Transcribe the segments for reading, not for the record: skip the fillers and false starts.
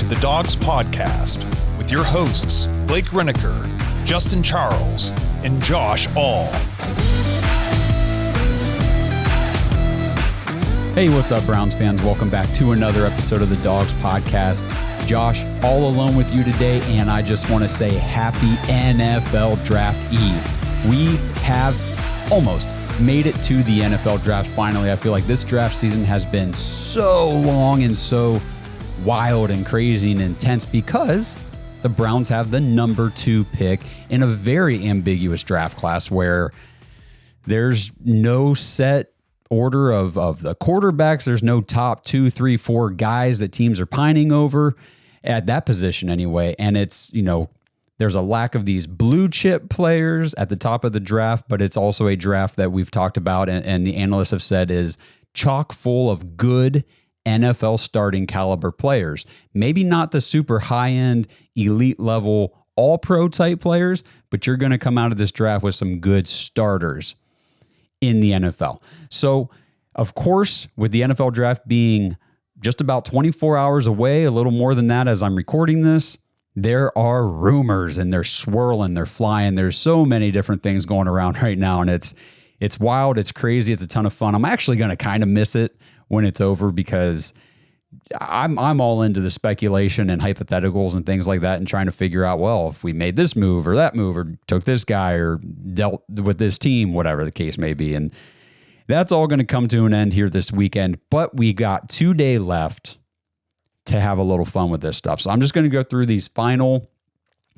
to the Dawgs Podcast with your hosts, Blake Reneker, Justin Charles, and Josh All. Hey, what's up, Browns fans? Welcome back to another episode of the Dawgs Podcast. Josh, all alone with you today, and I just want to say happy NFL Draft Eve. We have almost made it to the NFL Draft finally. I feel like this draft season has been so long and so wild and crazy and intense because the Browns have the number 2 pick in a very ambiguous draft class where there's no set order of the quarterbacks. There's no top 2, 3, 4 guys that teams are pining over at that position anyway. And it's, there's a lack of these blue chip players at the top of the draft, but it's also a draft that we've talked about and the analysts have said is chock full of good NFL starting caliber players. Maybe not the super high end, elite level, all pro type players, but you're going to come out of this draft with some good starters in the NFL. So, of course, with the NFL draft being just about 24 hours away, a little more than that as I'm recording this, there are rumors and they're swirling, they're flying. There's so many different things going around right now, and it's wild, it's crazy, it's a ton of fun. I'm actually going to kind of miss it when it's over because I'm all into the speculation and hypotheticals and things like that and trying to figure out, well, if we made this move or that move or took this guy or dealt with this team, whatever the case may be. And that's all going to come to an end here this weekend, but we got 2 days left to have a little fun with this stuff. So I'm just going to go through these final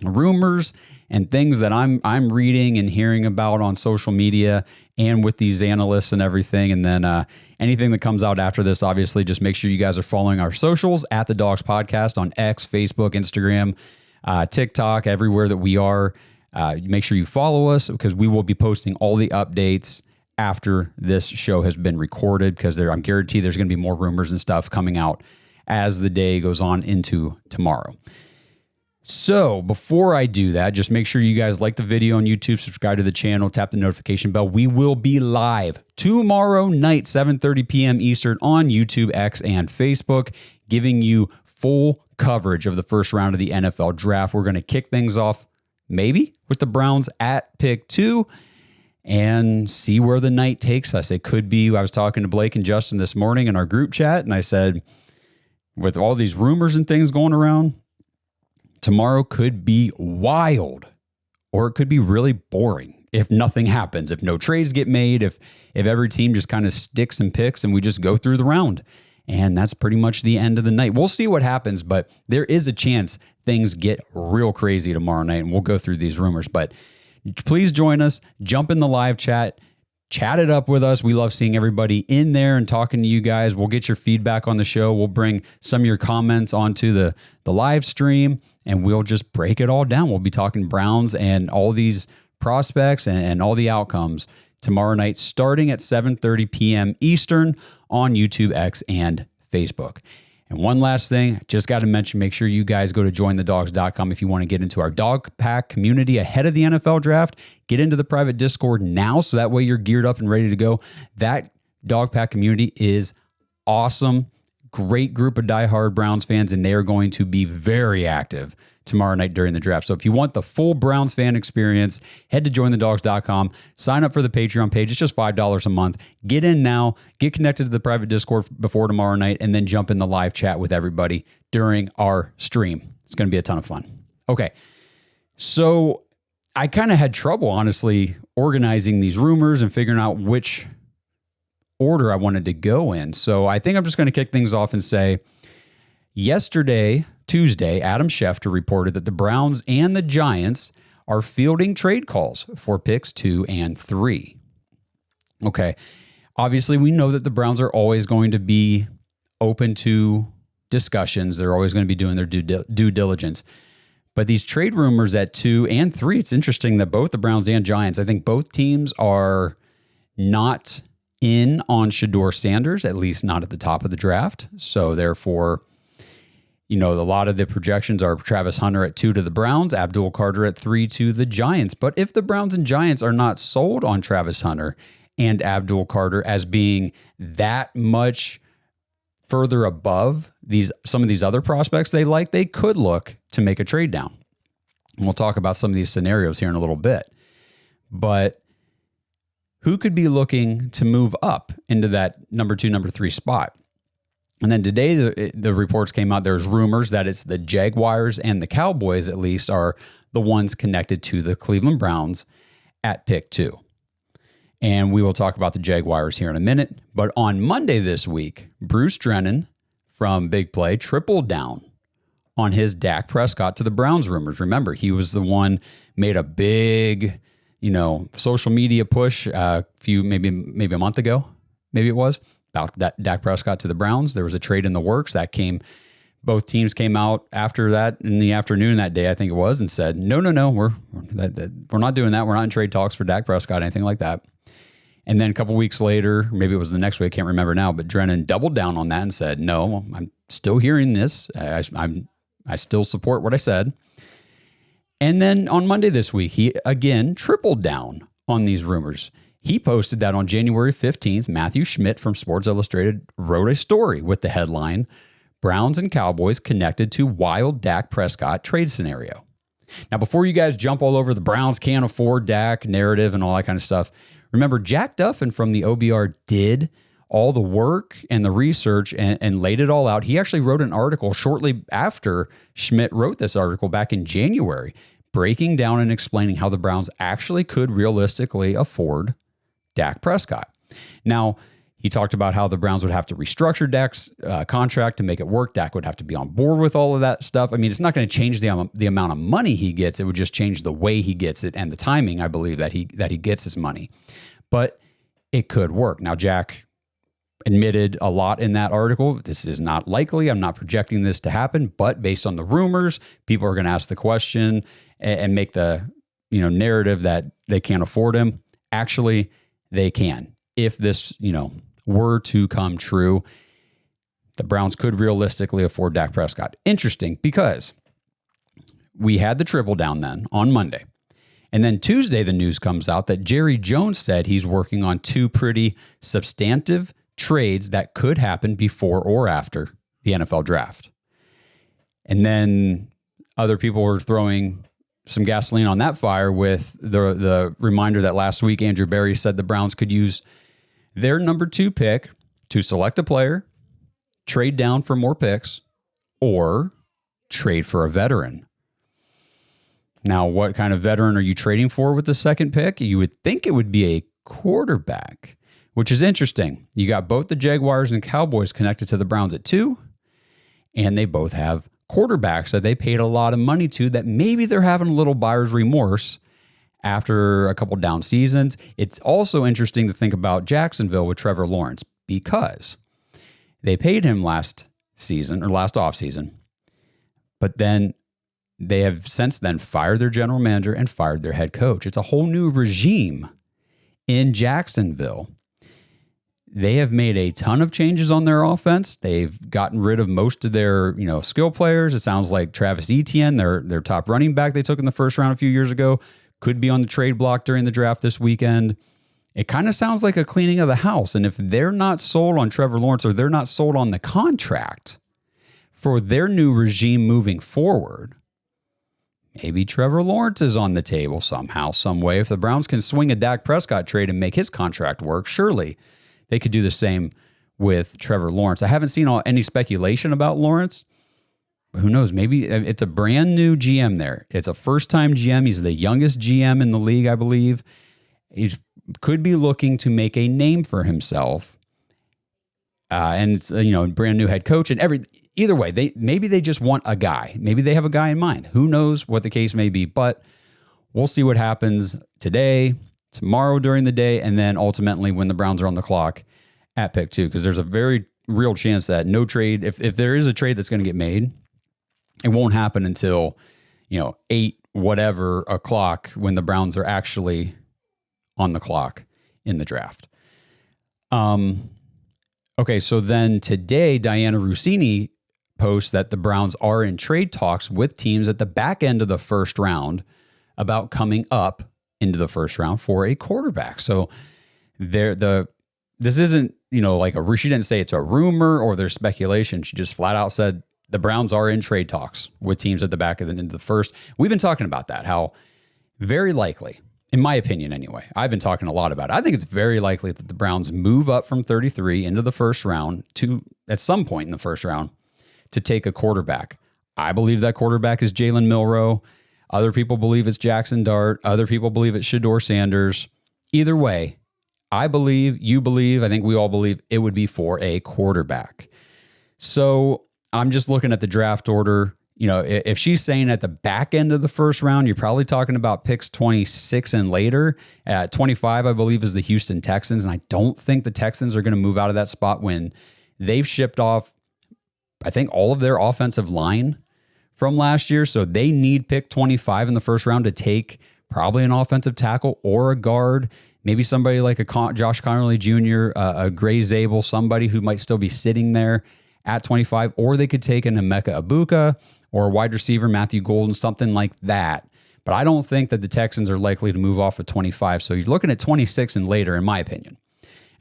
rumors and things that I'm reading and hearing about on social media and with these analysts and everything. And then anything that comes out after this, obviously, just make sure you guys are following our socials at the Dawgs Podcast on X, Facebook, Instagram, TikTok, everywhere that we are. Make sure you follow us because we will be posting all the updates after this show has been recorded because I'm guaranteed there's going to be more rumors and stuff coming out as the day goes on into tomorrow. So before I do that, just make sure you guys like the video on YouTube, subscribe to the channel, tap the notification bell. We will be live tomorrow night, 7:30 p.m. Eastern on YouTube, X, and Facebook, giving you full coverage of the first round of the NFL draft. We're going to kick things off maybe with the Browns at pick 2 and see where the night takes us. It could be, I was talking to Blake and Justin this morning in our group chat, and I said, with all these rumors and things going around, tomorrow could be wild, or it could be really boring if nothing happens, if no trades get made, if every team just kind of sticks and picks and we just go through the round. And that's pretty much the end of the night. We'll see what happens, but there is a chance things get real crazy tomorrow night, and we'll go through these rumors. But please join us, jump in the live chat, chat it up with us. We love seeing everybody in there and talking to you guys. We'll get your feedback on the show. We'll bring some of your comments onto the live stream, and we'll just break it all down. We'll be talking Browns and all these prospects and all the outcomes tomorrow night, starting at 7:30 p.m. Eastern on YouTube, X, and Facebook. And one last thing, I just got to mention, make sure you guys go to jointhedawgs.com if you want to get into our dog pack community ahead of the NFL draft. Get into the private Discord now so that way you're geared up and ready to go. That dog pack community is awesome. Great group of diehard Browns fans, and they are going to be very active tomorrow night during the draft. So if you want the full Browns fan experience, head to jointhedawgs.com, sign up for the Patreon page. It's just $5 a month. Get in now, get connected to the private Discord before tomorrow night, and then jump in the live chat with everybody during our stream. It's going to be a ton of fun. Okay, so I kind of had trouble, honestly, organizing these rumors and figuring out which order I wanted to go in. So I think I'm just going to kick things off and say, yesterday, Tuesday, Adam Schefter reported that the Browns and the Giants are fielding trade calls for picks 2 and 3. Okay. Obviously, we know that the Browns are always going to be open to discussions. They're always going to be doing their due diligence. But these trade rumors at 2 and 3, it's interesting that both the Browns and Giants, I think both teams are not in on Shedeur Sanders, at least not at the top of the draft. So therefore, a lot of the projections are Travis Hunter at 2 to the Browns, Abdul Carter at 3 to the Giants. But if the Browns and Giants are not sold on Travis Hunter and Abdul Carter as being that much further above some of these other prospects they could look to make a trade down. And we'll talk about some of these scenarios here in a little bit. But who could be looking to move up into that number 2, number 3 spot? And then today, the reports came out. There's rumors that it's the Jaguars and the Cowboys, at least, are the ones connected to the Cleveland Browns at pick 2. And we will talk about the Jaguars here in a minute. But on Monday this week, Bruce Drennan from Big Play tripled down on his Dak Prescott to the Browns rumors. Remember, he was the one made a big, social media push maybe a month ago, maybe it was, about that Dak Prescott to the Browns. There was a trade in the works that both teams came out after that in the afternoon that day, I think it was, and said, no, we're not doing that. We're not in trade talks for Dak Prescott, anything like that. And then a couple weeks later, maybe it was the next week, I can't remember now, but Drennan doubled down on that and said, no, I'm still hearing this. I still support what I said. And then on Monday this week, he again tripled down on these rumors. He posted that on January 15th, Matthew Schmidt from Sports Illustrated wrote a story with the headline, Browns and Cowboys connected to wild Dak Prescott trade scenario. Now, before you guys jump all over the Browns can't afford Dak narrative and all that kind of stuff, remember Jack Duffin from the OBR did all the work and the research and laid it all out. He actually wrote an article shortly after Schmidt wrote this article back in January, breaking down and explaining how the Browns actually could realistically afford Dak Prescott. Now, he talked about how the Browns would have to restructure Dak's contract to make it work. Dak would have to be on board with all of that stuff. I mean, it's not going to change the amount of money he gets. It would just change the way he gets it and the timing, I believe, that he gets his money. But it could work. Now, Jack admitted a lot in that article. This is not likely. I'm not projecting this to happen, but based on the rumors, people are going to ask the question and make the narrative that they can't afford him. Actually, they can. If this, were to come true, the Browns could realistically afford Dak Prescott. Interesting, because we had the triple down then on Monday. And then Tuesday, the news comes out that Jerry Jones said he's working on 2 pretty substantive trades that could happen before or after the NFL draft. And then other people were throwing some gasoline on that fire with the reminder that last week Andrew Berry said the Browns could use their number 2 pick to select a player, trade down for more picks, or trade for a veteran. Now, what kind of veteran are you trading for with the second pick? You would think it would be a quarterback, which is interesting. You got both the Jaguars and Cowboys connected to the Browns at 2, and they both have quarterbacks that they paid a lot of money to that maybe they're having a little buyer's remorse after a couple down seasons. It's also interesting to think about Jacksonville with Trevor Lawrence because they paid him last offseason, but then they have since then fired their general manager and fired their head coach. It's a whole new regime in Jacksonville. They have made a ton of changes on their offense. They've gotten rid of most of their, skill players. It sounds like Travis Etienne, their top running back they took in the first round a few years ago, could be on the trade block during the draft this weekend. It kind of sounds like a cleaning of the house. And if they're not sold on Trevor Lawrence or they're not sold on the contract for their new regime moving forward, maybe Trevor Lawrence is on the table somehow, some way. If the Browns can swing a Dak Prescott trade and make his contract work, surely they could do the same with Trevor Lawrence. I haven't seen any speculation about Lawrence, but who knows? Maybe it's a brand new GM there. It's a first-time GM. He's the youngest GM in the league, I believe. He could be looking to make a name for himself. And it's a brand new head coach and either way, maybe they just want a guy. Maybe they have a guy in mind. Who knows what the case may be, but we'll see what happens today, tomorrow during the day, and then ultimately when the Browns are on the clock at pick 2, because there's a very real chance that no trade, if there is a trade that's going to get made, it won't happen until 8 whatever o'clock when the Browns are actually on the clock in the draft. Okay, so then today Diana Rossini posts that the Browns are in trade talks with teams at the back end of the first round about coming up into the first round for a quarterback. So the this isn't, like she didn't say it's a rumor or there's speculation. She just flat out said the Browns are in trade talks with teams at the back of the end of the first. We've been talking about that, how very likely, in my opinion anyway, I've been talking a lot about it. I think it's very likely that the Browns move up from 33 into the first round to, at some point in the first round, to take a quarterback. I believe that quarterback is Jalen Milroe. Other people believe it's Jackson Dart. Other people believe it's Shedeur Sanders. Either way, I believe, you believe, I think we all believe it would be for a quarterback. So I'm just looking at the draft order. If she's saying at the back end of the first round, you're probably talking about picks 26 and later. At 25, I believe, is the Houston Texans. And I don't think the Texans are going to move out of that spot when they've shipped off, I think, all of their offensive line from last year. So they need pick 25 in the first round to take probably an offensive tackle or a guard, maybe somebody like a Josh Connerly Jr., a Gray Zabel, somebody who might still be sitting there at 25, or they could take an Emeka Ibuka or a wide receiver, Matthew Golden, something like that. But I don't think that the Texans are likely to move off of 25. So you're looking at 26 and later, in my opinion.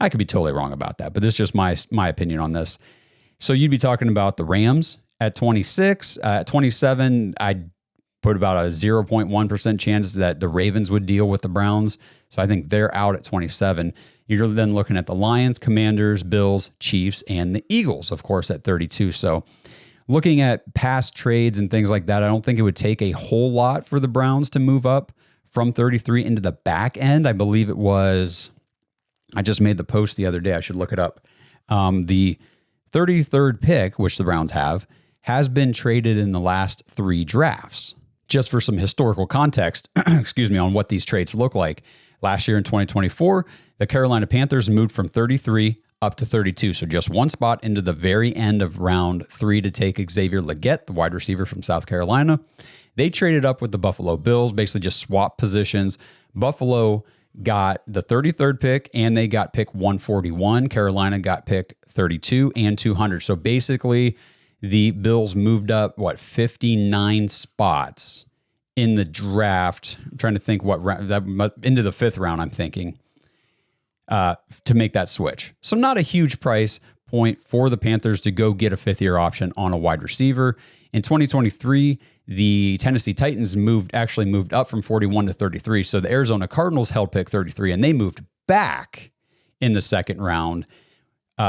I could be totally wrong about that, but this is just my opinion on this. So you'd be talking about the Rams at 26. At 27, I'd put about a 0.1% chance that the Ravens would deal with the Browns. So I think they're out at 27. You're then looking at the Lions, Commanders, Bills, Chiefs, and the Eagles, of course, at 32. So looking at past trades and things like that, I don't think it would take a whole lot for the Browns to move up from 33 into the back end. I believe it was, I just made the post the other day. I should look it up. The 33rd pick, which the Browns have, has been traded in the last 3 drafts. Just for some historical context, on what these trades look like. Last year in 2024, the Carolina Panthers moved from 33 up to 32. So just one spot into the very end of round 3 to take Xavier Legette, the wide receiver from South Carolina. They traded up with the Buffalo Bills, basically just swapped positions. Buffalo got the 33rd pick and they got pick 141. Carolina got pick 32 and 200. So basically the Bills moved up, 59 spots in the draft. I'm trying to think what round, into the 5th round, I'm thinking, to make that switch. So not a huge price point for the Panthers to go get a 5th-year option on a wide receiver. In 2023, the Tennessee Titans moved up from 41 to 33. So the Arizona Cardinals held pick 33, and they moved back in the 2nd round.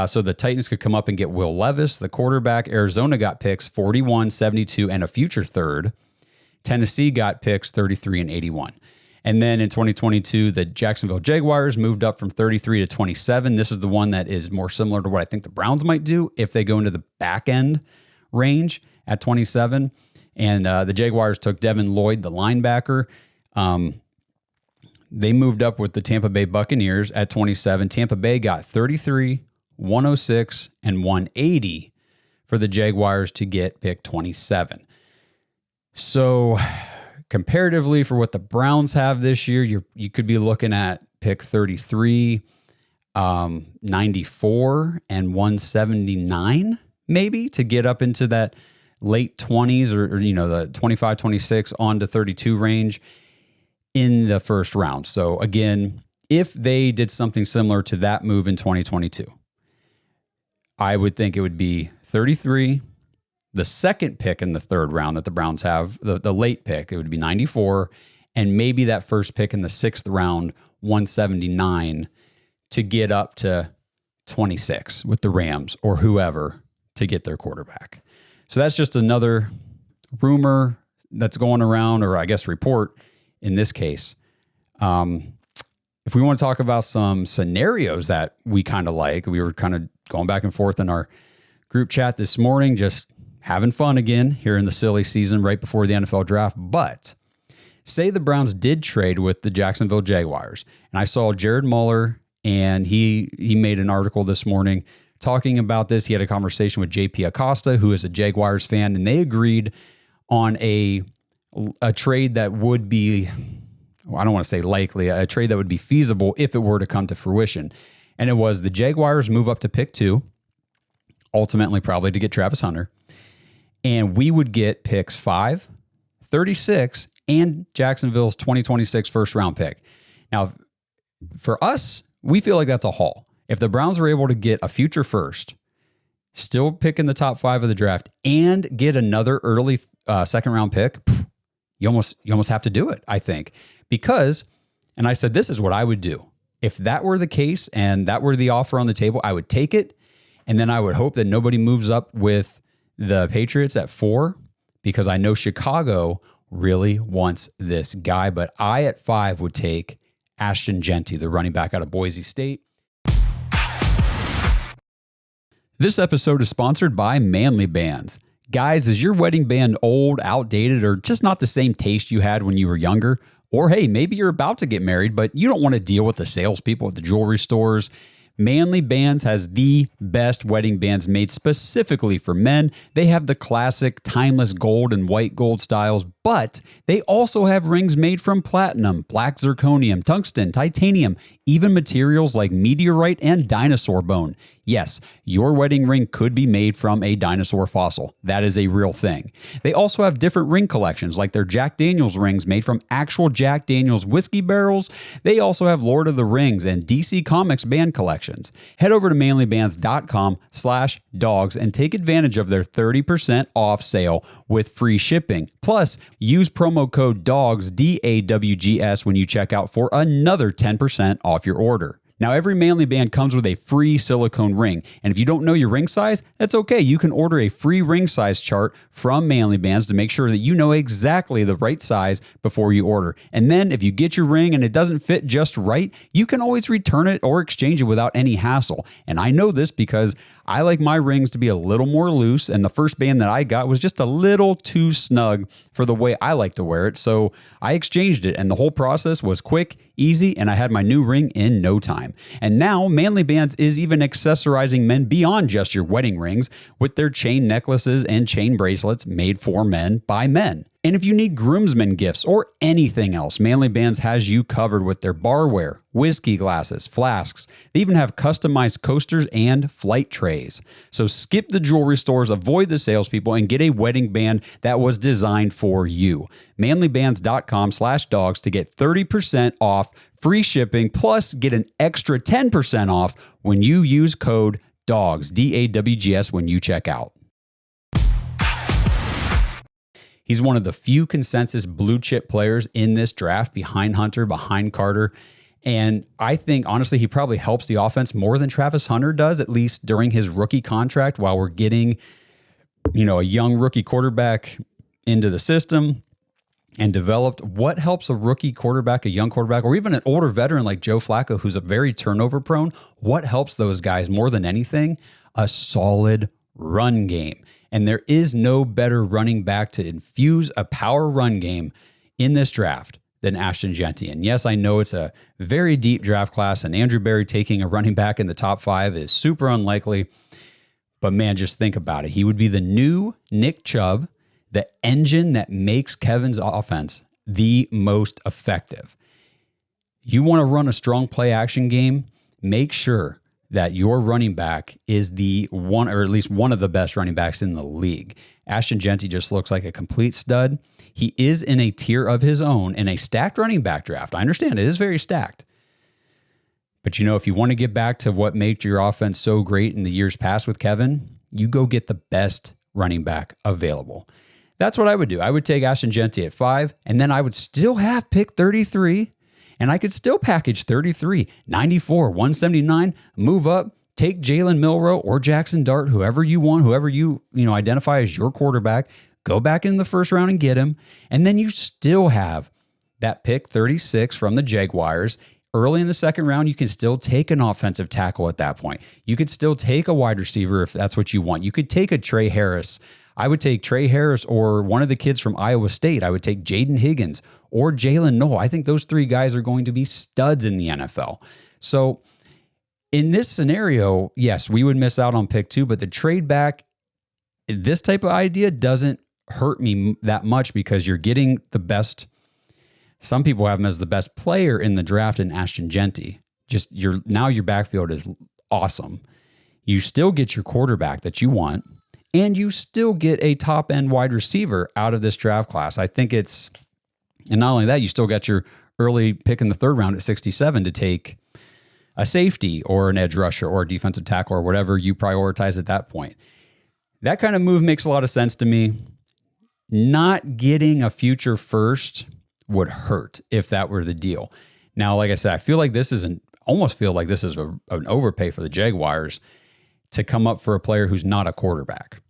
So the Titans could come up and get Will Levis, the quarterback. Arizona got picks 41, 72, and a future 3rd. Tennessee got picks 33 and 81. And then in 2022, the Jacksonville Jaguars moved up from 33 to 27. This is the one that is more similar to what I think the Browns might do if they go into the back end range at 27. And the Jaguars took Devin Lloyd, the linebacker. They moved up with the Tampa Bay Buccaneers at 27. Tampa Bay got 33, 106, and 180 for the Jaguars to get pick 27. So comparatively for what the Browns have this year, you could be looking at pick 33, 94, and 179 maybe to get up into that late 20s or the 25, 26 on to 32 range in the first round. So again, if they did something similar to that move in 2022, I would think it would be 33, the 2nd pick in the 3rd round that the Browns have, the late pick, it would be 94, and maybe that 1st pick in the 6th round, 179, to get up to 26 with the Rams or whoever to get their quarterback. So that's just another rumor that's going around, or I guess report in this case. If we want to talk about some scenarios that we kind of like, we were kind of going back and forth in our group chat this morning, just having fun again here in the silly season right before the NFL draft. But say the Browns did trade with the Jacksonville Jaguars, and I saw Jared Muller, and he made an article this morning talking about this. He had a conversation with JP Acosta, who is a Jaguars fan, and they agreed on a trade that would be, I don't want to say likely, a trade that would be feasible if it were to come to fruition. And it was the Jaguars move up to pick 2, ultimately probably to get Travis Hunter. And we would get picks 5, 36, and Jacksonville's 2026 first round pick. Now, for us, we feel like that's a haul. If the Browns were able to get a future first, still pick in the top 5 of the draft, and get another early second round pick, you almost have to do it, I think. Because, and I said, this is what I would do. If that were the case and that were the offer on the table, I would take it. And then I would hope that nobody moves up with the Patriots at 4, because I know Chicago really wants this guy. But I at 5 would take Ashton Jeanty, the running back out of Boise State. This episode is sponsored by Manly Bands. Guys, is your wedding band old, outdated, or just not the same taste you had when you were younger? Or hey, maybe you're about to get married, but you don't want to deal with the salespeople at the jewelry stores. Manly Bands has the best wedding bands made specifically for men. They have the classic timeless gold and white gold styles, but they also have rings made from platinum, black zirconium, tungsten, titanium, even materials like meteorite and dinosaur bone. Yes, your wedding ring could be made from a dinosaur fossil. That is a real thing. They also have different ring collections, like their Jack Daniels rings made from actual Jack Daniels whiskey barrels. They also have Lord of the Rings and DC Comics band collections. Head over to manlybands.com/dogs and take advantage of their 30% off sale with free shipping. Plus, use promo code DAWGS, DAWGS, when you check out for another 10% off your order. Now, every Manly Band comes with a free silicone ring, and if you don't know your ring size, that's okay. You can order a free ring size chart from Manly Bands to make sure that you know exactly the right size before you order. And then if you get your ring and it doesn't fit just right, you can always return it or exchange it without any hassle. And I know this because I like my rings to be a little more loose, and the first band that I got was just a little too snug for the way I like to wear it. So I exchanged it, and the whole process was quick, easy, and I had my new ring in no time. And now Manly Bands is even accessorizing men beyond just your wedding rings with their chain necklaces and chain bracelets made for men by men. And if you need groomsmen gifts or anything else, Manly Bands has you covered with their barware, whiskey glasses, flasks. They even have customized coasters and flight trays. So skip the jewelry stores, avoid the salespeople, and get a wedding band that was designed for you. Manlybands.com/dogs to get 30% off, free shipping, plus get an extra 10% off when you use code DAWGS, DAWGS, when you check out. He's one of the few consensus blue chip players in this draft, behind Hunter, behind Carter. And I think, honestly, he probably helps the offense more than Travis Hunter does, at least during his rookie contract, while we're getting, a young rookie quarterback into the system and developed. What helps a rookie quarterback, a young quarterback, or even an older veteran like Joe Flacco, who's a very turnover prone? What helps those guys more than anything? A solid run game. And there is no better running back to infuse a power run game in this draft than Ashton Jeanty. And yes, I know it's a very deep draft class, and Andrew Berry taking a running back in the top 5 is super unlikely. But man, just think about it. He would be the new Nick Chubb, the engine that makes Kevin's offense the most effective. You want to run a strong play action game? Make sure that your running back is the one, or at least one of the best running backs in the league. Ashton Jeanty just looks like a complete stud. He is in a tier of his own in a stacked running back draft. I understand it is very stacked. But if you want to get back to what made your offense so great in the years past with Kevin, you go get the best running back available. That's what I would do. I would take Ashton Jeanty at 5, and then I would still have pick 33. And I could still package 33, 94, 179, move up, take Jalen Milroe or Jackson Dart, whoever you want, whoever you identify as your quarterback, go back in the first round and get him. And then you still have that pick 36 from the Jaguars. Early in the second round, you can still take an offensive tackle at that point. You could still take a wide receiver if that's what you want. You could take a Trey Harris. I would take Trey Harris or one of the kids from Iowa State. I would take Jaden Higgins or Jalen Noel. I think those 3 guys are going to be studs in the NFL. So in this scenario, yes, we would miss out on pick 2, but the trade back, this type of idea doesn't hurt me that much because you're getting the best. Some people have him as the best player in the draft in Ashton Jeanty. Now your backfield is awesome. You still get your quarterback that you want, and you still get a top-end wide receiver out of this draft class. I think and not only that, you still got your early pick in the 3rd round at 67 to take a safety or an edge rusher or a defensive tackle or whatever you prioritize at that point. That kind of move makes a lot of sense to me. Not getting a future first would hurt if that were the deal. Now, like I said, I feel like this is an overpay for the Jaguars to come up for a player who's not a quarterback.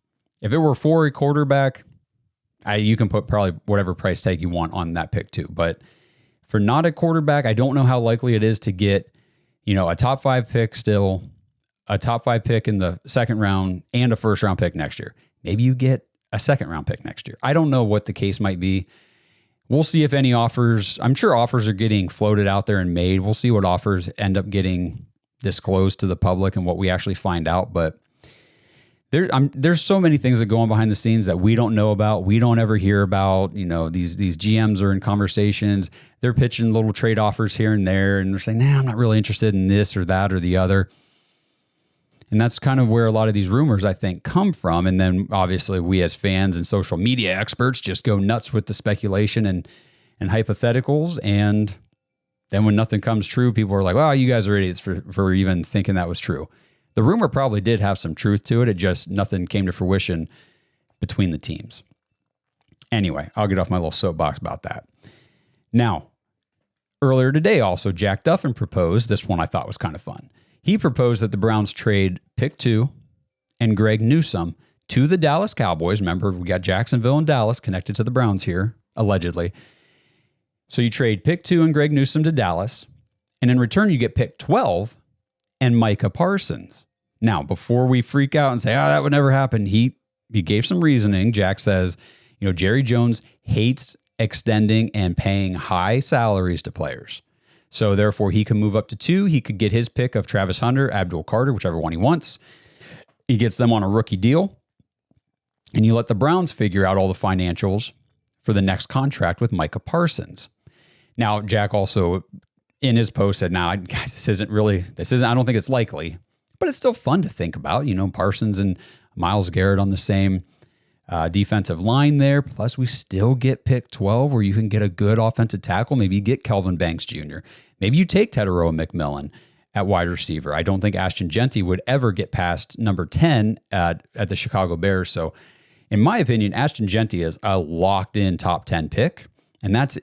If it were for a quarterback, you can put probably whatever price tag you want on that pick too. But for not a quarterback, I don't know how likely it is to get, a top 5 pick still, a top 5 pick in the second round, and a first round pick next year. Maybe you get a second round pick next year. I don't know what the case might be. We'll see if any offers, I'm sure offers are getting floated out there and made. We'll see what offers end up getting disclosed to the public and what we actually find out. But there's so many things that go on behind the scenes that we don't know about. We don't ever hear about. These GMs are in conversations. They're pitching little trade offers here and there, and they're saying, I'm not really interested in this or that or the other. And that's kind of where a lot of these rumors, I think, come from. And then obviously we as fans and social media experts just go nuts with the speculation and hypotheticals. And then when nothing comes true, people are like, well, you guys are idiots for even thinking that was true. The rumor probably did have some truth to it. It just, nothing came to fruition between the teams. Anyway, I'll get off my little soapbox about that. Now, earlier today also, Jack Duffin proposed, this one I thought was kind of fun. He proposed that the Browns trade pick 2 and Greg Newsome to the Dallas Cowboys. Remember, we got Jacksonville and Dallas connected to the Browns here, allegedly. So you trade pick 2 and Greg Newsome to Dallas, and in return you get pick 12 and Micah Parsons. Now, before we freak out and say, that would never happen, he gave some reasoning. Jack says, Jerry Jones hates extending and paying high salaries to players. So therefore, he can move up to 2. He could get his pick of Travis Hunter, Abdul Carter, whichever one he wants. He gets them on a rookie deal. And you let the Browns figure out all the financials for the next contract with Micah Parsons. Now, Jack also, in his post, said, guys, I don't think it's likely. But it's still fun to think about. Parsons and Myles Garrett on the same defensive line there. Plus, we still get pick 12 where you can get a good offensive tackle. Maybe you get Kelvin Banks Jr. Maybe you take Tedero McMillan at wide receiver. I don't think Ashton Jeanty would ever get past number 10 at the Chicago Bears. So, in my opinion, Ashton Jeanty is a locked-in top 10 pick. And that's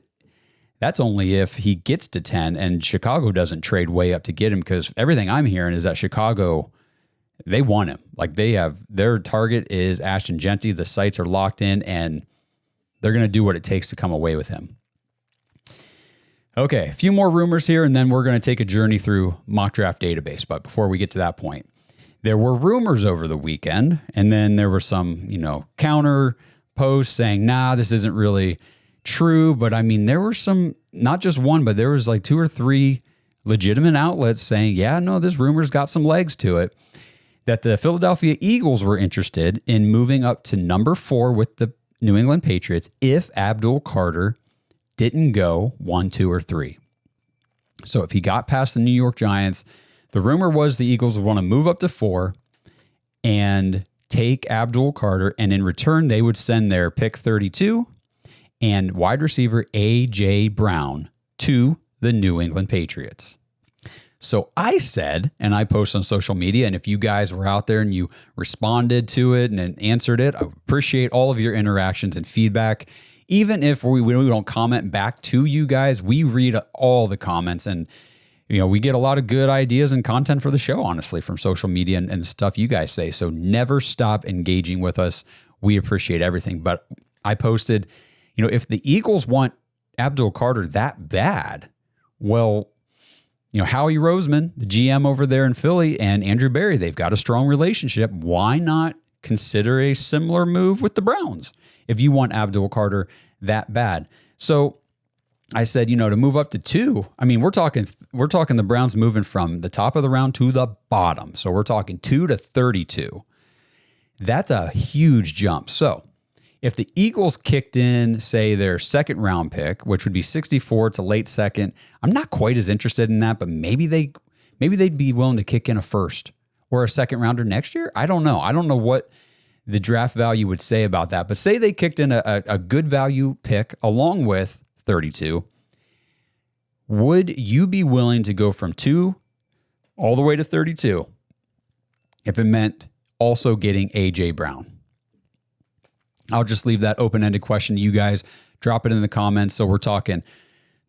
only if he gets to 10 and Chicago doesn't trade way up to get him, because everything I'm hearing is that Chicago, they want him. Like their target is Ashton Jeanty. The sights are locked in and they're going to do what it takes to come away with him. Okay, a few more rumors here and then we're going to take a journey through mock draft database. But before we get to that point, there were rumors over the weekend and then there were some, counter posts saying, this isn't really true. But I mean, there were some, not just one, but there was like 2 or 3 legitimate outlets saying, this rumor's got some legs to it, that the Philadelphia Eagles were interested in moving up to number 4 with the New England Patriots if Abdul Carter didn't go 1, 2, or 3. So if he got past the New York Giants, the rumor was the Eagles would want to move up to 4 and take Abdul Carter, and in return, they would send their pick 32 and wide receiver A.J. Brown to the New England Patriots. So I said, and I posted on social media, and if you guys were out there and you responded to it and answered it, I appreciate all of your interactions and feedback. Even if we don't comment back to you guys, we read all the comments, and we get a lot of good ideas and content for the show, honestly, from social media and the stuff you guys say. So never stop engaging with us. We appreciate everything. But I posted, if the Eagles want Abdul Carter that bad, well, Howie Roseman, the GM over there in Philly, and Andrew Berry, they've got a strong relationship. Why not consider a similar move with the Browns if you want Abdul Carter that bad? So I said, to move up to 2, I mean, we're talking the Browns moving from the top of the round to the bottom. So we're talking 2 to 32. That's a huge jump. So if the Eagles kicked in, say, their second round pick, which would be 64 to late second, I'm not quite as interested in that, but maybe they'd be willing to kick in a first or a second rounder next year. I don't know. I don't know what the draft value would say about that, but say they kicked in a good value pick along with 32. Would you be willing to go from 2 all the way to 32 if it meant also getting A.J. Brown. I'll just leave that open-ended question to you guys. Drop it in the comments. So we're talking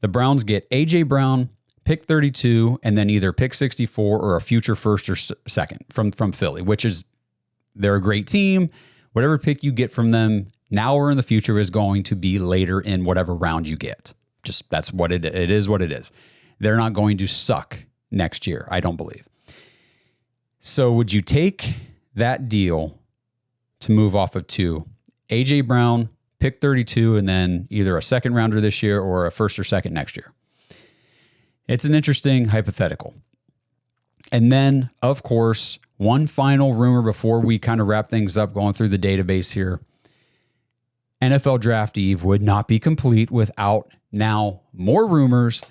the Browns get A.J. Brown, pick 32, and then either pick 64 or a future first or second from Philly, which is, they're a great team. Whatever pick you get from them now or in the future is going to be later in whatever round you get. Just that's what it is what it is. They're not going to suck next year, I don't believe. So would you take that deal to move off of 2? A.J. Brown, pick 32, and then either a second rounder this year or a first or second next year. It's an interesting hypothetical. And then, of course, one final rumor before we kind of wrap things up, going through the database here. NFL Draft Eve would not be complete without now more rumors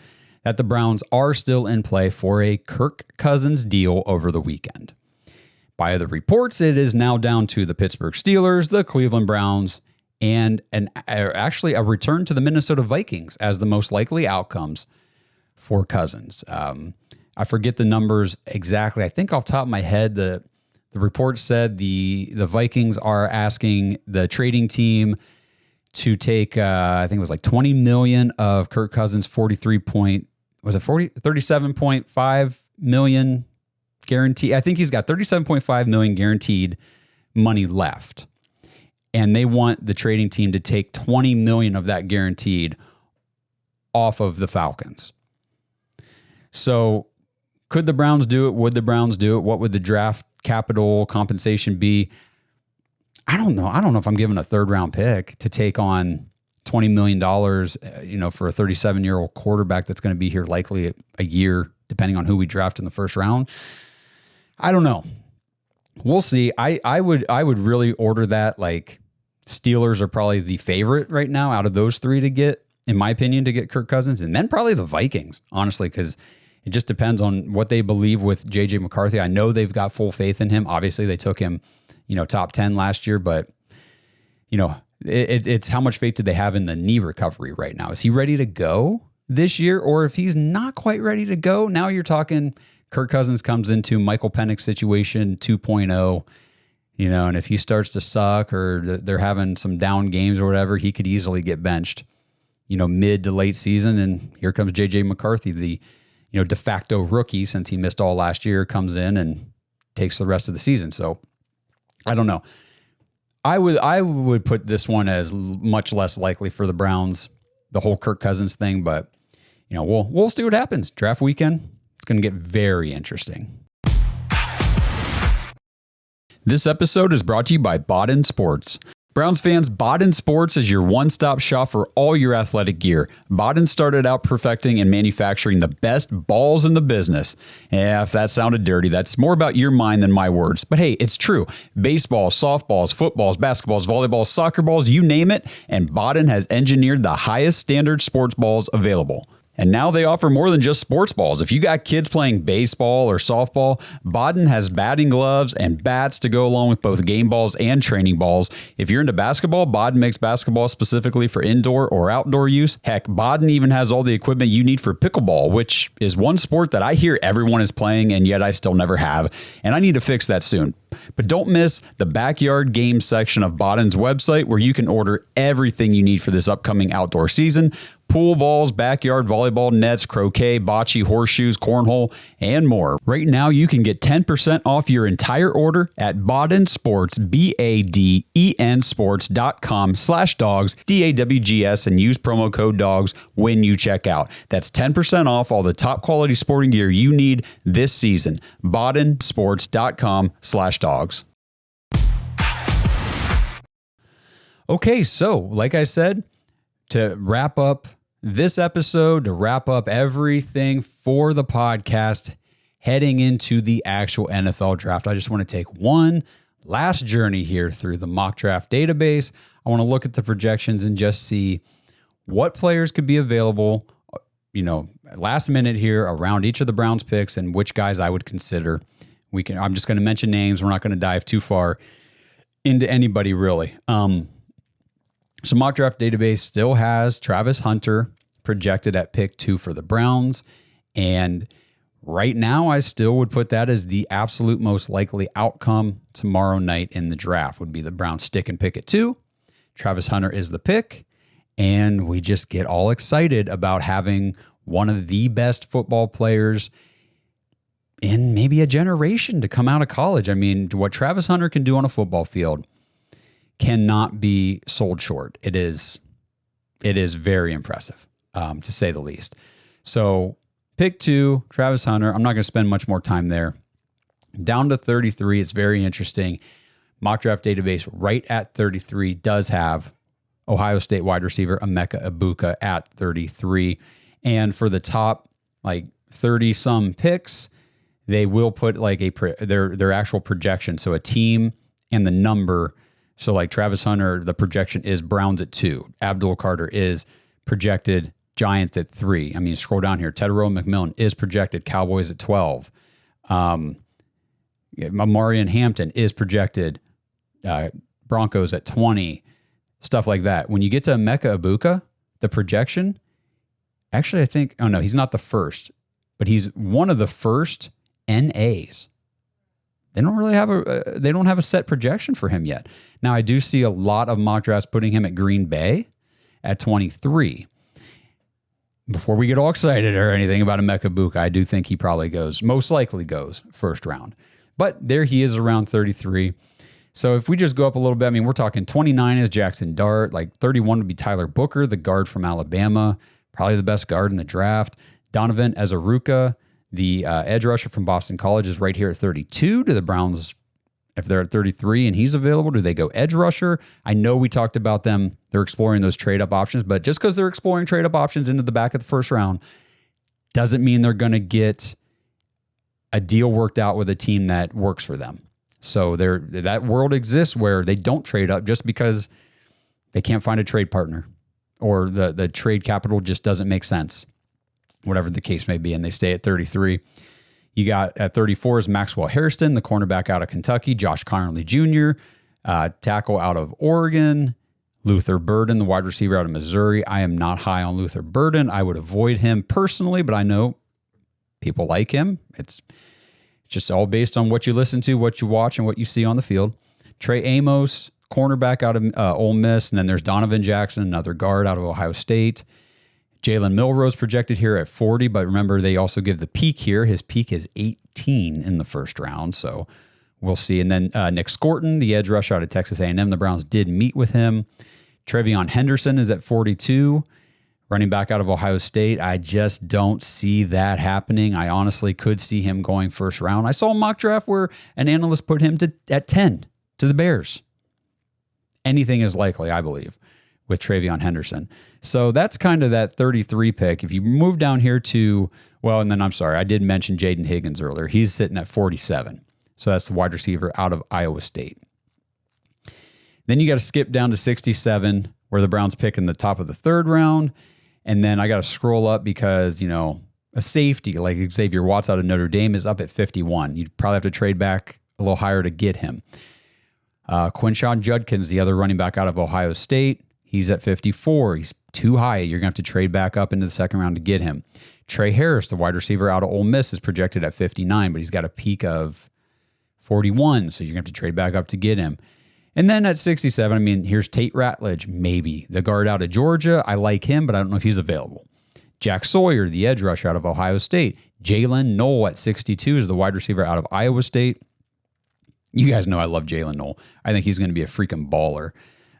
that the Browns are still in play for a Kirk Cousins deal over the weekend. By the reports, it is now down to the Pittsburgh Steelers, the Cleveland Browns, and actually a return to the Minnesota Vikings as the most likely outcomes for Cousins. I forget the numbers exactly. I think off the top of my head, the report said the Vikings are asking the trading team to take, I think it was like $20 million of Kirk Cousins' 37.5 million guaranteed. I think he's got 37.5 million guaranteed money left. And they want the trading team to take 20 million of that guaranteed off of the Falcons. So could the Browns do it? Would the Browns do it? What would the draft capital compensation be? I don't know. I don't know if I'm giving a third round pick to take on $20 million, for a 37-year-old quarterback that's going to be here likely a year, depending on who we draft in the first round. I don't know. We'll see. I would really order that. Like, Steelers are probably the favorite right now out of those three to get, in my opinion, to get Kirk Cousins, and then probably the Vikings, honestly, because it just depends on what they believe with J.J. McCarthy. I know they've got full faith in him. Obviously, they took him, top 10 last year, but, it's how much faith do they have in the knee recovery right now? Is he ready to go this year? Or if he's not quite ready to go, now you're talking Kirk Cousins comes into Michael Penix situation 2.0, and if he starts to suck or they're having some down games or whatever, he could easily get benched, mid to late season. And here comes J.J. McCarthy, the, de facto rookie, since he missed all last year, comes in and takes the rest of the season. So I don't know. I would put this one as much less likely for the Browns, the whole Kirk Cousins thing, but we'll see what happens. Draft weekend, it's going to get very interesting. This episode is brought to you by Boden Sports. Browns fans, Boden Sports is your one-stop shop for all your athletic gear. Boden started out perfecting and manufacturing the best balls in the business. Yeah, if that sounded dirty, that's more about your mind than my words. But hey, it's true. Baseballs, softballs, footballs, basketballs, volleyballs, soccer balls, you name it, and Boden has engineered the highest standard sports balls available. And now they offer more than just sports balls. If you got kids playing baseball or softball, Boden has batting gloves and bats to go along with both game balls and training balls. If you're into basketball, Boden makes basketball specifically for indoor or outdoor use. Heck, Boden even has all the equipment you need for pickleball, which is one sport that I hear everyone is playing, and yet I still never have. And I need to fix that soon. But don't miss the backyard games section of Boden's website, where you can order everything you need for this upcoming outdoor season. Pool balls, backyard volleyball nets, croquet, bocce, horseshoes, cornhole, and more. Right now, you can get 10% off your entire order at Boden Sports, BADEN sports.com/dogs, DAWGS, and use promo code DOGS when you check out. That's 10% off all the top quality sporting gear you need this season. BodenSports.com/dogs. Okay, so like I said, to wrap up this episode, to wrap up everything for the podcast heading into the actual NFL draft, I just want to take one last journey here through the mock draft database. I want to look at the projections and just see what players could be available, last minute here around each of the Browns picks and which guys I would consider. I'm just going to mention names. We're not going to dive too far into anybody really. So mock draft database still has Travis Hunter projected at pick 2 for the Browns. And Right now, I still would put that as the absolute most likely outcome tomorrow night in the draft would be the Browns stick and pick at 2. Travis Hunter is the pick. And we just get all excited about having one of the best football players in maybe a generation to come out of college. I mean, what Travis Hunter can do on a football field cannot be sold short. It is very impressive, to say the least. So pick 2, Travis Hunter. I'm not going to spend much more time there. Down to 33, it's very interesting. Mock draft database right at 33 does have Ohio State wide receiver Micah Ibuka at 33. And for the top, 30-some picks, they will put their actual projection. So a team and the number. So Travis Hunter, the projection is Browns at 2. Abdul Carter is projected Giants at 3. I mean, scroll down here. Tedrow McMillan is projected Cowboys at 12. Marion Hampton is projected Broncos at 20. Stuff like that. When you get to Micah Ibuka, the projection, actually, I think, oh no, he's not the first, but he's one of the first NAs. They don't really have a set projection for him yet. Now, I do see a lot of mock drafts putting him at Green Bay at 23. Before we get all excited or anything about Micah Ibuka, I do think he probably most likely goes first round. But there he is around 33. So if we just go up a little bit, I mean, we're talking 29 is Jackson Dart, 31 would be Tyler Booker, the guard from Alabama, probably the best guard in the draft. Donovan Azaruka, the edge rusher from Boston College, is right here at 32. Do the Browns, if they're at 33 and he's available, do they go edge rusher? I know we talked about them. They're exploring those trade-up options, but just because they're exploring trade-up options into the back of the first round doesn't mean they're going to get a deal worked out with a team that works for them. So that world exists where they don't trade up just because they can't find a trade partner or the trade capital just doesn't make sense, whatever the case may be, and they stay at 33. You got at 34 is Maxwell Hairston, the cornerback out of Kentucky, Josh Connerly Jr., tackle out of Oregon, Luther Burden, the wide receiver out of Missouri. I am not high on Luther Burden. I would avoid him personally, but I know people like him. It's just all based on what you listen to, what you watch, and what you see on the field. Trey Amos, cornerback out of Ole Miss. And then there's Donovan Jackson, another guard out of Ohio State. Jalen Milrose projected here at 40, but remember, they also give the peak here. His peak is 18 in the first round, so we'll see. And then Nick Scorton, the edge rusher out of Texas A&M. The Browns did meet with him. Trevion Henderson is at 42. Running back out of Ohio State, I just don't see that happening. I honestly could see him going first round. I saw a mock draft where an analyst put him at 10 to the Bears. Anything is likely, I believe, with Trevion Henderson. So that's kind of that 33 pick. If you move down here to, and then I'm sorry, I did mention Jaden Higgins earlier. He's sitting at 47. So that's the wide receiver out of Iowa State. Then you got to skip down to 67, where the Browns pick in the top of the third round. And then I got to scroll up because, a safety like Xavier Watts out of Notre Dame is up at 51. You'd probably have to trade back a little higher to get him. Quinshon Judkins, the other running back out of Ohio State, he's at 54. He's too high. You're going to have to trade back up into the second round to get him. Trey Harris, the wide receiver out of Ole Miss, is projected at 59, but he's got a peak of 41, so you're going to have to trade back up to get him. And then at 67, here's Tate Ratledge, maybe. The guard out of Georgia, I like him, but I don't know if he's available. Jack Sawyer, the edge rusher out of Ohio State. Jalen Knoll at 62 is the wide receiver out of Iowa State. You guys know I love Jalen Knoll. I think he's going to be a freaking baller.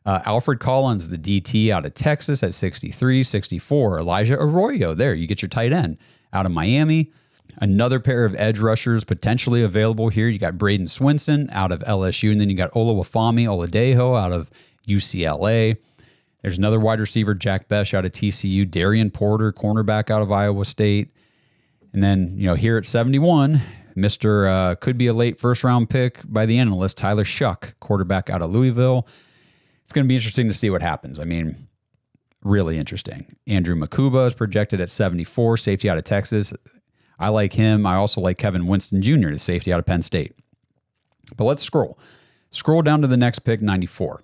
Alfred Collins, the DT out of Texas at 63, 64. Elijah Arroyo, there, you get your tight end out of Miami. Another pair of edge rushers potentially available here. You got Braden Swinson out of LSU, and then you got Olawafemi Oladejo out of UCLA. There's another wide receiver, Jack Besh out of TCU. Darian Porter, cornerback out of Iowa State. And then, here at 71, Mr. Could be a late first-round pick by the analyst, Tyler Shuck, quarterback out of Louisville. It's going to be interesting to see what happens. Really interesting. Andrew Makuba is projected at 74, safety out of Texas. I like him. I also like Kevin Winston Jr., the safety out of Penn State. But let's scroll. Scroll down to the next pick, 94.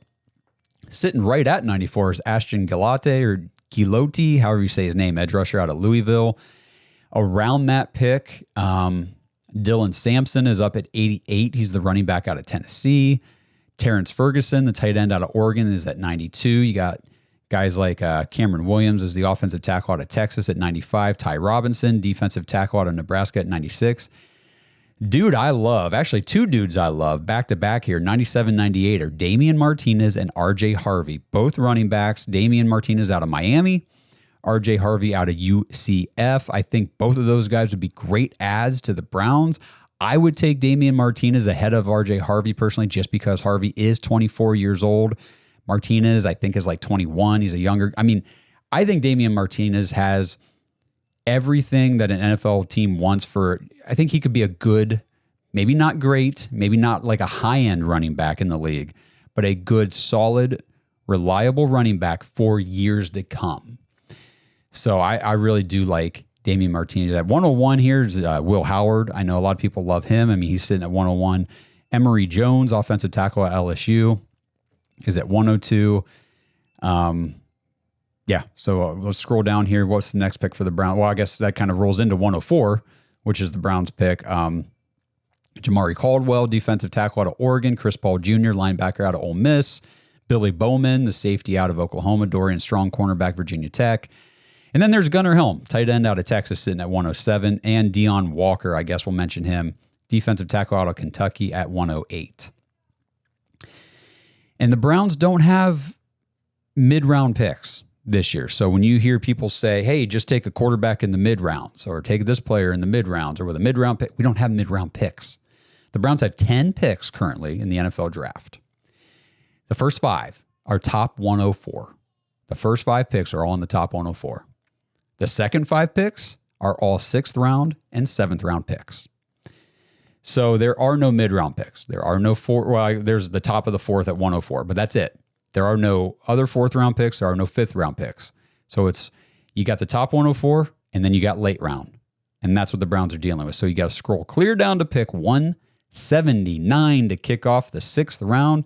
Sitting right at 94 is Ashton Gillotte, or Gilotti, however you say his name, edge rusher out of Louisville. Around that pick, Dylan Sampson is up at 88. He's the running back out of Tennessee. Terrence Ferguson, the tight end out of Oregon, is at 92. You got guys like Cameron Williams is the offensive tackle out of Texas at 95. Ty Robinson, defensive tackle out of Nebraska at 96. Dude I love, actually two dudes I love back-to-back here, 97, 98 are Damian Martinez and RJ Harvey, both running backs. Damian Martinez out of Miami, RJ Harvey out of UCF. I think both of those guys would be great adds to the Browns. I would take Damian Martinez ahead of RJ Harvey personally, just because Harvey is 24 years old. Martinez, I think, is like 21. He's a younger. I mean, I think Damian Martinez has everything that an NFL team wants for. I think he could be a good, maybe not great, maybe not like a high-end running back in the league, but a good, solid, reliable running back for years to come. So I really do like Damian Martinez. At 101 here is Will Howard. I know a lot of people love him. I mean, he's sitting at 101. Emory Jones, offensive tackle at LSU, is at 102. Yeah, so let's scroll down here. What's the next pick for the Browns? Well, I guess that kind of rolls into 104, which is the Browns pick. Jamari Caldwell, defensive tackle out of Oregon. Chris Paul Jr., linebacker out of Ole Miss. Billy Bowman, the safety out of Oklahoma. Dorian Strong, cornerback, Virginia Tech. And then there's Gunnar Helm, tight end out of Texas, sitting at 107. And Deion Walker, I guess we'll mention him, defensive tackle out of Kentucky at 108. And the Browns don't have mid-round picks this year. So when you hear people say, hey, just take a quarterback in the mid-rounds or take this player in the mid-rounds or with a mid-round pick, we don't have mid-round picks. The Browns have 10 picks currently in the NFL draft. The first 5 are top 104. The first 5 picks are all in the top 104. The second 5 picks are all 6th round and 7th round picks. So there are no mid-round picks. There are no there's the top of the 4th at 104, but that's it. There are no other 4th round picks. There are no 5th round picks. So you got the top 104 and then you got late round. And that's what the Browns are dealing with. So you got to scroll clear down to pick 179 to kick off the 6th round.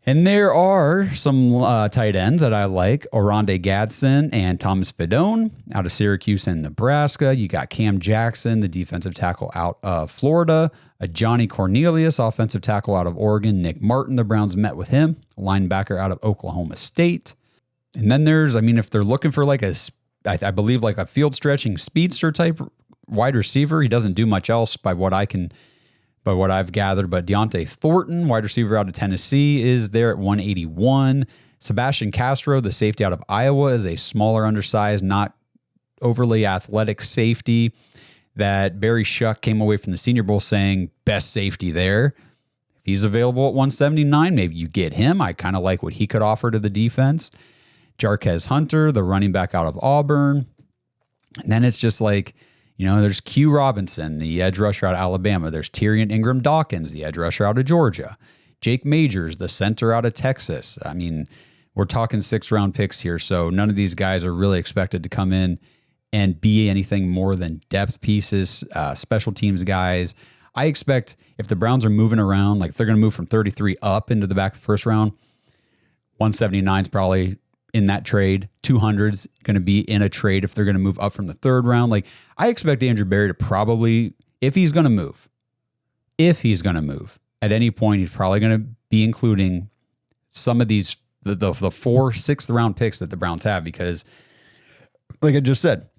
And there are some tight ends that I like. Oronde Gadsden and Thomas Fidone out of Syracuse and Nebraska. You got Cam Jackson, the defensive tackle out of Florida. Johnny Cornelius, offensive tackle out of Oregon. Nick Martin, the Browns met with him. Linebacker out of Oklahoma State. And then if they're looking for like I believe like a field stretching speedster type wide receiver, he doesn't do much else by what I've gathered, but Deontay Thornton, wide receiver out of Tennessee, is there at 181. Sebastian Castro, the safety out of Iowa, is a smaller, undersized, not overly athletic safety that Barry Shuck came away from the Senior Bowl saying best safety there. If he's available at 179, maybe you get him. I kind of like what he could offer to the defense. Jarquez Hunter, the running back out of Auburn. And then it's just like, there's Q Robinson, the edge rusher out of Alabama. There's Tyrion Ingram Dawkins, the edge rusher out of Georgia. Jake Majors, the center out of Texas. I mean, we're talking 6th round picks here, so none of these guys are really expected to come in and be anything more than depth pieces, special teams guys. I expect if the Browns are moving around, like if they're going to move from 33 up into the back of the first round, 179 is probably in that trade. 200's going to be in a trade if they're going to move up from the 3rd round. Like, I expect Andrew Berry to probably, if he's going to move, at any point, he's probably going to be including some of these, the 4 6th round picks that the Browns have, because like I just said,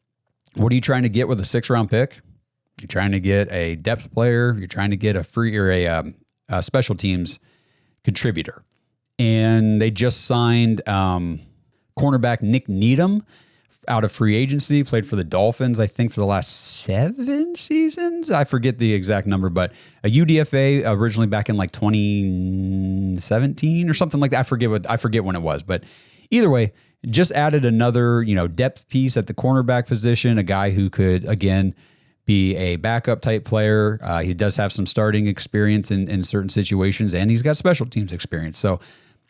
what are you trying to get with a 6th round pick? You're trying to get a depth player. You're trying to get a free or a special teams contributor. And they just signed, cornerback Nick Needham out of free agency, played for the Dolphins, I think, for the last 7 seasons. I forget the exact number, but a UDFA originally back in like 2017 or something like that. I forget when it was, but either way, just added another, depth piece at the cornerback position, a guy who could, again, be a backup type player. He does have some starting experience in certain situations, and he's got special teams experience. So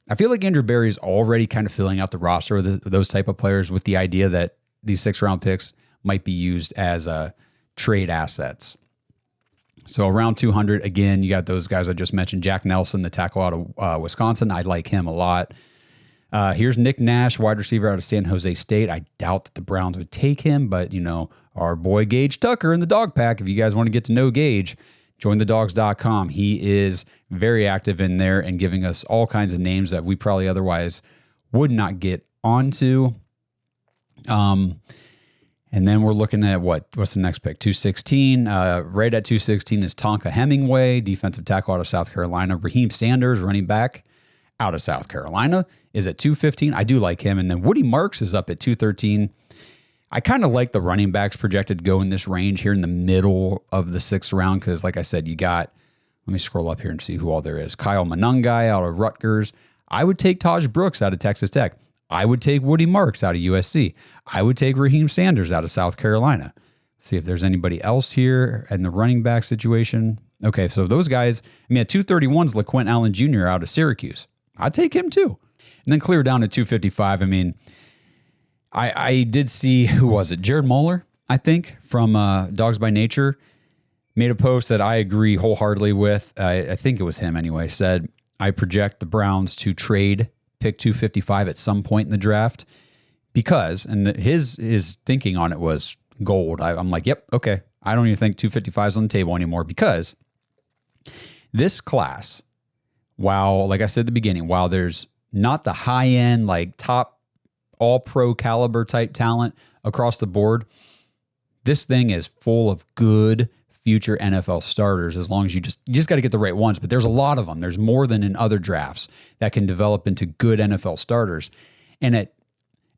I feel like Andrew Berry is already kind of filling out the roster of those type of players with the idea that these 6th round picks might be used as trade assets. So around 200, again, you got those guys I just mentioned. Jack Nelson, the tackle out of Wisconsin. I like him a lot. Here's Nick Nash, wide receiver out of San Jose State. I doubt that the Browns would take him, but, a our boy Gage Tucker in the Dog Pack. If you guys want to get to know Gage, join thedawgs.com. He is very active in there and giving us all kinds of names that we probably otherwise would not get onto. And then we're looking at what's the next pick? 216. Right at 216 is Tonka Hemingway, defensive tackle out of South Carolina. Raheem Sanders, running back out of South Carolina, is at 215. I do like him. And then Woody Marks is up at 213. I kind of like the running backs projected to go in this range here in the middle of the 6th round because, like I said, you got, let me scroll up here and see who all there is. Kyle Monangai out of Rutgers. I would take Taj Brooks out of Texas Tech. I would take Woody Marks out of USC. I would take Raheem Sanders out of South Carolina. Let's see if there's anybody else here in the running back situation. Okay, so those guys, I mean, at 231 is LaQuint Allen Jr. out of Syracuse. I'd take him too. And then clear down to 255. I mean, I did see, who was it? Jared Moeller, I think, from Dogs by Nature, made a post that I agree wholeheartedly with. I think it was him anyway, said, I project the Browns to trade pick 255 at some point in the draft because, and his thinking on it was gold. I'm like, yep, okay. I don't even think 255 is on the table anymore because this class, while, like I said at the beginning, while there's not the high end, like top all pro caliber type talent across the board, this thing is full of good future NFL starters as long as you just got to get the right ones. But there's a lot of them. There's more than in other drafts that can develop into good NFL starters. And at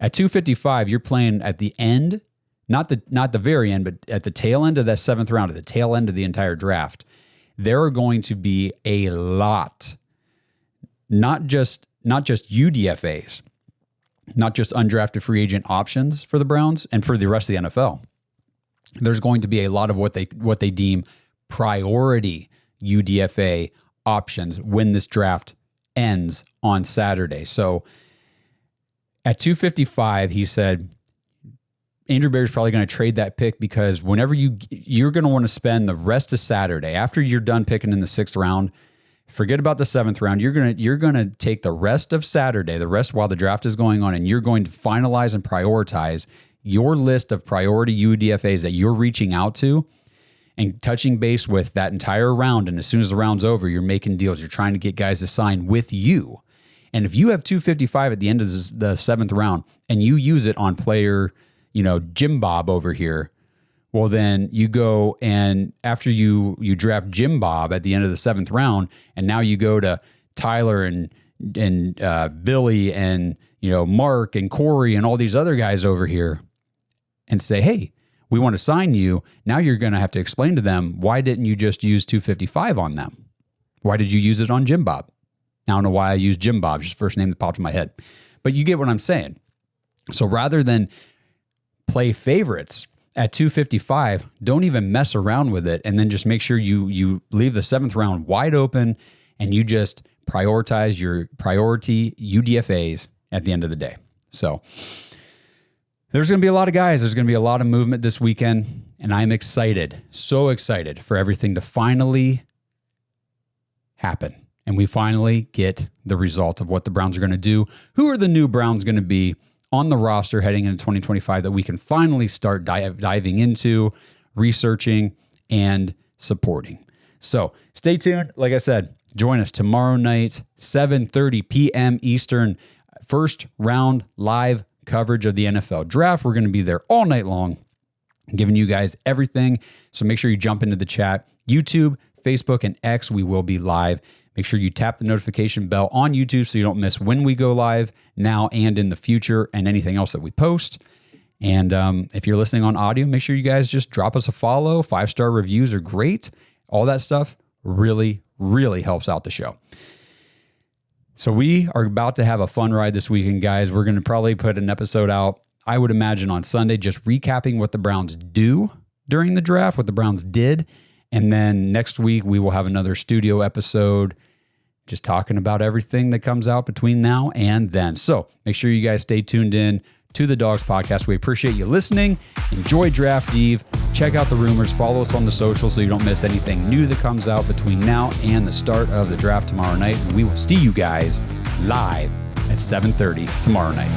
255, you're playing at the end, not the very end, but at the tail end of that 7th round, at the tail end of the entire draft. There are going to be a lot, not just UDFAs, not just undrafted free agent options for the Browns and for the rest of the NFL. There's going to be a lot of what they deem priority UDFA options when this draft ends on Saturday. So at 255, he said, Andrew Berry's probably going to trade that pick because whenever you're going to want to spend the rest of Saturday, after you're done picking in the 6th round, forget about the 7th round. You're going to take the rest of Saturday, the rest while the draft is going on, and you're going to finalize and prioritize your list of priority UDFAs that you're reaching out to and touching base with that entire round. And as soon as the round's over, you're making deals. You're trying to get guys to sign with you. And if you have 255 at the end of the 7th round and you use it on player, Jim Bob over here, well, then you go and after you draft Jim Bob at the end of the 7th round, and now you go to Tyler and Billy and Mark and Corey and all these other guys over here and say, hey, we want to sign you. Now you're going to have to explain to them, why didn't you just use 255 on them? Why did you use it on Jim Bob? I don't know why I used Jim Bob, just the first name that popped in my head. But you get what I'm saying. So rather than play favorites at 255, don't even mess around with it, and then just make sure you leave the 7th round wide open and you just prioritize your priority UDFAs at the end of the day. So there's going to be a lot of guys. There's going to be a lot of movement this weekend, and I'm excited, so excited for everything to finally happen. And we finally get the results of what the Browns are going to do. Who are the new Browns going to be on the roster heading into 2025 that we can finally start diving into, researching, and supporting. So stay tuned. Like I said, join us tomorrow night, 7:30 p.m. Eastern, first round live coverage of the NFL draft. We're going to be there all night long, giving you guys everything. So make sure you jump into the chat. YouTube, Facebook, and X, we will be live. Make sure you tap the notification bell on YouTube so you don't miss when we go live now and in the future and anything else that we post. And if you're listening on audio, make sure you guys just drop us a follow. 5-star reviews are great. All that stuff really, really helps out the show. So we are about to have a fun ride this weekend, guys. We're going to probably put an episode out, I would imagine, on Sunday, just recapping what the Browns do during the draft, what the Browns did. And then next week, we will have another studio episode just talking about everything that comes out between now and then. So make sure you guys stay tuned in to the Dawgs Podcast. We appreciate you listening. Enjoy Draft Eve. Check out the rumors. Follow us on the social so you don't miss anything new that comes out between now and the start of the draft tomorrow night. And we will see you guys live at 7:30 tomorrow night.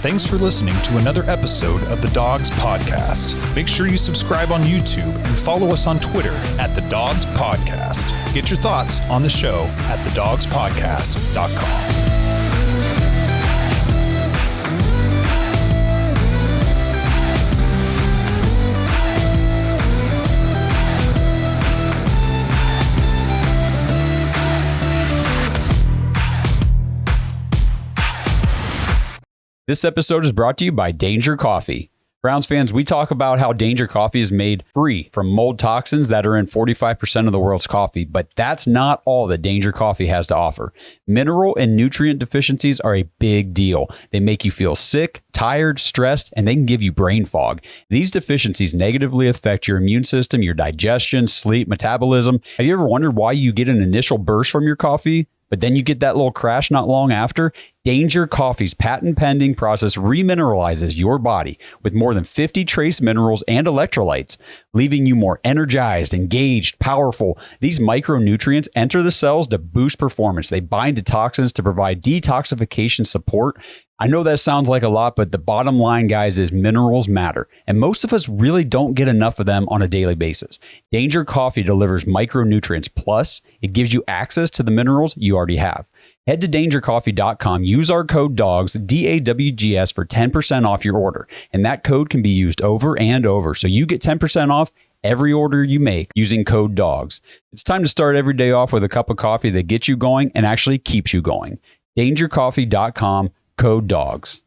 Thanks for listening to another episode of the Dawgs Podcast. Make sure you subscribe on YouTube and follow us on Twitter at the Dawgs Podcast. Get your thoughts on the show at thedawgspodcast.com. This episode is brought to you by Danger Coffee. Browns fans, we talk about how Danger Coffee is made free from mold toxins that are in 45% of the world's coffee, but that's not all that Danger Coffee has to offer. Mineral and nutrient deficiencies are a big deal. They make you feel sick, tired, stressed, and they can give you brain fog. These deficiencies negatively affect your immune system, your digestion, sleep, metabolism. Have you ever wondered why you get an initial burst from your coffee, but then you get that little crash not long after? Danger Coffee's patent-pending process remineralizes your body with more than 50 trace minerals and electrolytes, leaving you more energized, engaged, powerful. These micronutrients enter the cells to boost performance. They bind to toxins to provide detoxification support. I know that sounds like a lot, but the bottom line, guys, is minerals matter, and most of us really don't get enough of them on a daily basis. Danger Coffee delivers micronutrients, plus it gives you access to the minerals you already have. Head to dangercoffee.com, use our code DAWGS, DAWGS, for 10% off your order, and that code can be used over and over, so you get 10% off every order you make using code DAWGS. It's time to start every day off with a cup of coffee that gets you going and actually keeps you going. dangercoffee.com, code DAWGS.